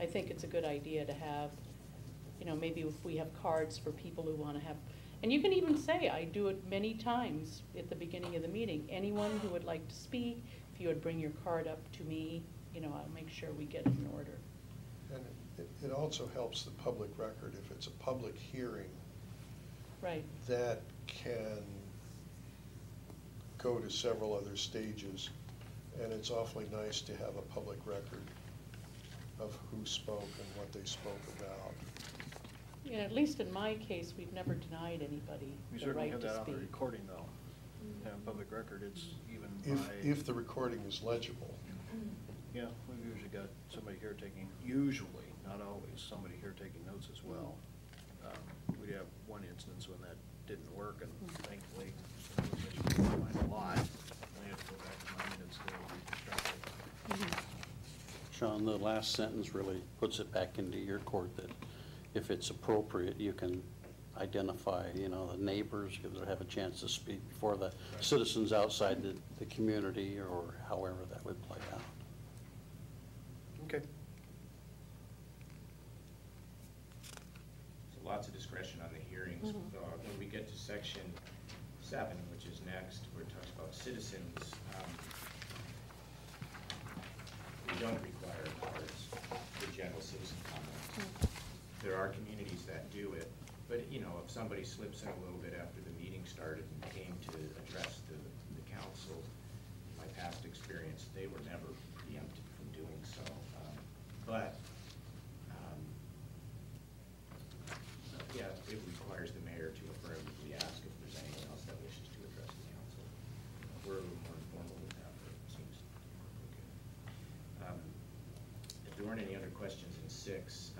I think it's a good idea to have, you know, maybe if we have cards for people who want to have, and you can even say, I do it many times at the beginning of the meeting, anyone who would like to speak, if you would bring your card up to me, you know, I'll make sure we get it in order. And it also helps the public record if it's a public hearing. Right. That can go to several other stages, and it's awfully nice to have a public record of who spoke and what they spoke about. Yeah, at least in my case, we've never denied anybody We the certainly right have to that on the speak. recording, though. And public record, it's even by... If the recording is legible. Yeah, we've usually got somebody here taking, usually, not always, somebody here taking notes as well. We have one instance when that didn't work, and thankfully, a lot. I have to go back to my minutes to reconstruct it. Sean, the last sentence really puts it back into your court that if it's appropriate, you can identify, you know, the neighbors, give them have a chance to speak before the citizens outside the community, or however that would play out. Okay. So lots of discretion on the hearings. When we get to section 7, which is next, where it talks about citizens, we don't require cards for general citizen comments. There are communities that do it, but you know, if somebody slips in a little bit after the meeting started and came to address the council, my past experience, they were never preempted from doing so. Yeah, it requires the mayor to affirmatively ask if there's anyone else that wishes to address the council. We're a little more informal with that, but it seems okay. If there weren't any other questions in 6,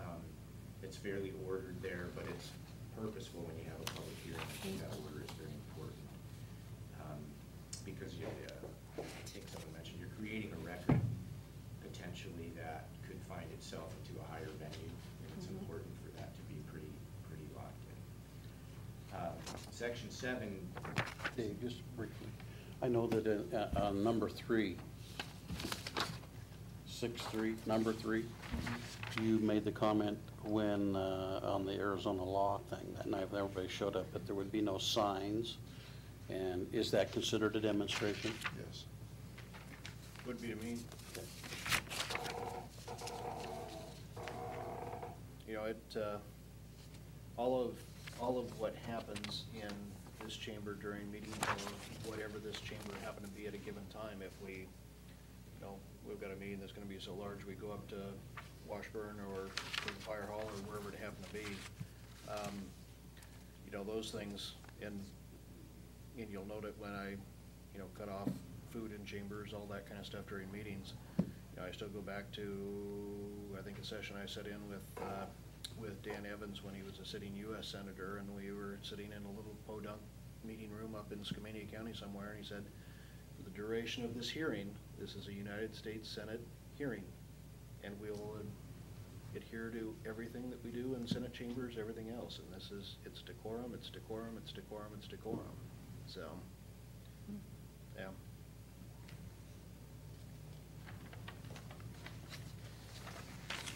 it's fairly ordered there, but it's purposeful when you have a public hearing. I think that order is very important. Because I think someone mentioned, you're creating a record potentially that could find itself into a higher venue, and it's important for that to be pretty locked in. Section 7. Dave, just briefly, I know that on number 3, 6.3, number 3, you made the comment when on the Arizona law thing that night everybody showed up that there would be no signs, and is that considered a demonstration? Yes. Would be to me. Okay. You know, it all of what happens in this chamber during meetings, or whatever this chamber happened to be at a given time, if we, you know, we've got a meeting that's going to be so large, we go up to Washburn or to the fire hall or wherever it happened to be. You know, those things, and you'll note it when I, you know, cut off food in chambers, all that kind of stuff during meetings. You know, I still go back to, I think, a session I sat in with Dan Evans when he was a sitting U.S. Senator, and we were sitting in a little podunk meeting room up in Skamania County somewhere, and he said, for the duration of this hearing, this is a United States Senate hearing, and we'll adhere to everything that we do in Senate chambers, everything else, and this is, it's decorum, it's decorum, it's decorum, it's decorum. So, yeah.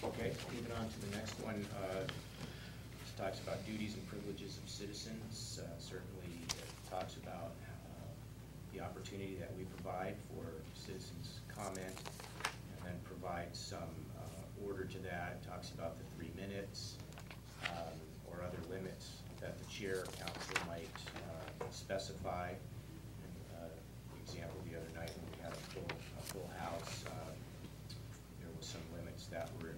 Okay, moving on to the next one. This talks about duties and privileges of citizens. Certainly it talks about the opportunity that we provide for citizens' comment, and then provides some order to that. It talks about the 3 minutes or other limits that the chair of council might specify. Example, the other night when we had a full house, there was some limits that were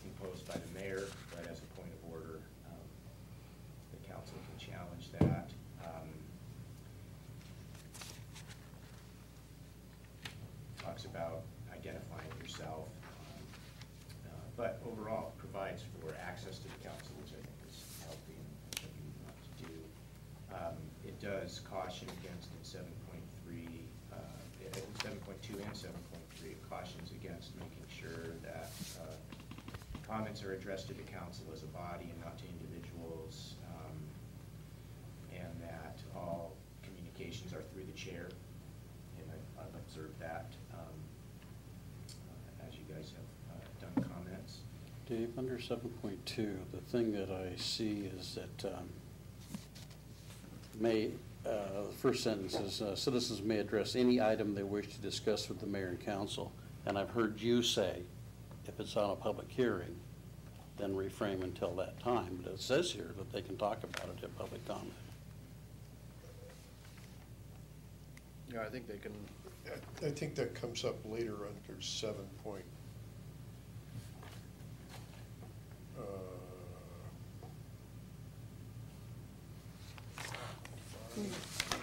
imposed by the mayor, but as a point of order, the council can challenge that. Talks about identifying yourself, but overall provides for access to the council, which I think is healthy and what you want to do. It does caution against in 7.3, 7.2 and 7.3, it cautions against making sure that comments are addressed to the council as a body and not to individuals, and that all communications are through the chair, and I've observed that as you guys have done comments. Dave, under 7.2, the thing that I see is that the first sentence is, citizens may address any item they wish to discuss with the mayor and council. And I've heard you say, if it's on a public hearing, then reframe until that time. But it says here that they can talk about it at public comment. Yeah, I think they can, I think that comes up later under 7 point.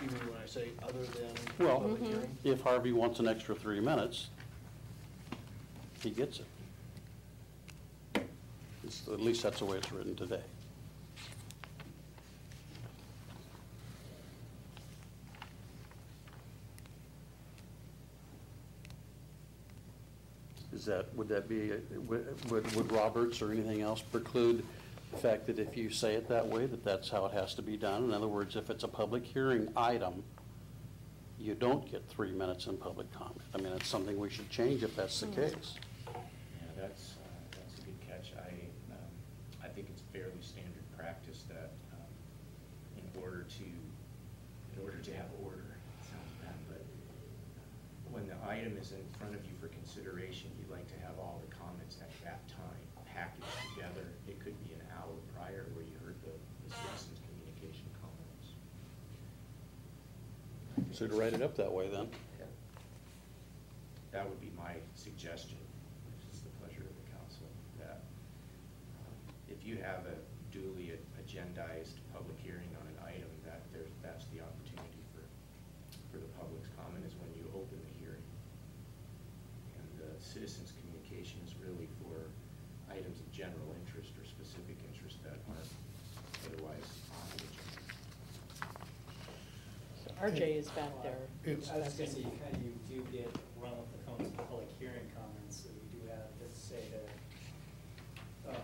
even when I say other than Well, public hearing. if Harvey wants an extra 3 minutes, he gets it. At least that's the way it's written today. Would that be, would Roberts or anything else preclude the fact that if you say it that way, that that's how it has to be done? In other words, if it's a public hearing item, you don't get 3 minutes in public comment. I mean, it's something we should change if that's the case. Yeah, that's a good catch. I think it's fairly standard practice that in order to have order, it sounds bad, but when the item is in front of you for consideration, you'd like to have all the comments at that time packaged together. It could be an hour prior where you heard the citizens' communication comments. So to write it up that way then. Yeah. That would be my suggestion, which is the pleasure of the council, that if you have a duly agendized public hearing on an item, that's the opportunity for the public's comment is when you open the hearing. And the citizens' communication is really for items of general interest or specific interest that aren't otherwise on the agenda. So RJ is back there. It's- I was gonna say, you do get run with the public hearing comments, so you do have to say that,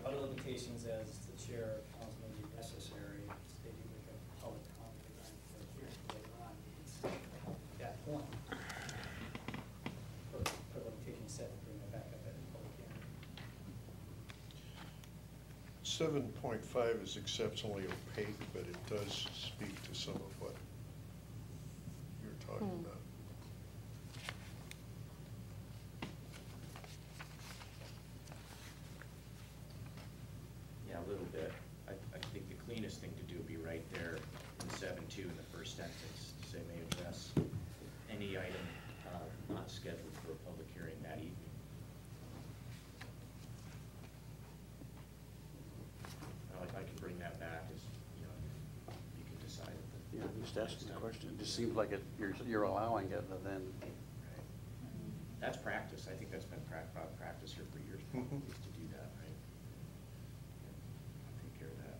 other limitations as the chair of council may be necessary, they do make a public comment event for a hearing later on, it's at that point. For limitations set to bring it back up at the public hearing. 7.5 is exceptionally opaque, but it does speak to some of what you're talking about. Yeah, a little bit. I think the cleanest thing to do would be right there in 7.2 in the first sentence, to say may address any item not scheduled for a public hearing that evening. I can bring that back as, you can decide. Yeah, I'm just asking the question. It just seems like you're allowing it, and then, That's practice. I think that's been practice here for years, is to do that, right? Yeah, I'll take care of that.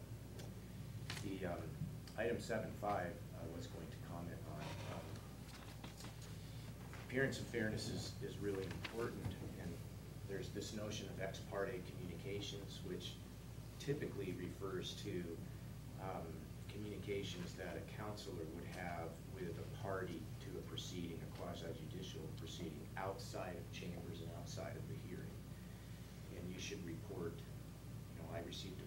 The item 7.5 I was going to comment on. Appearance and fairness is really important, and there's this notion of ex parte communications, which typically refers to communications that a counselor would have with a party to a proceeding, a quasi-judicial proceeding, outside of chambers and outside of the hearing. And you should report, I received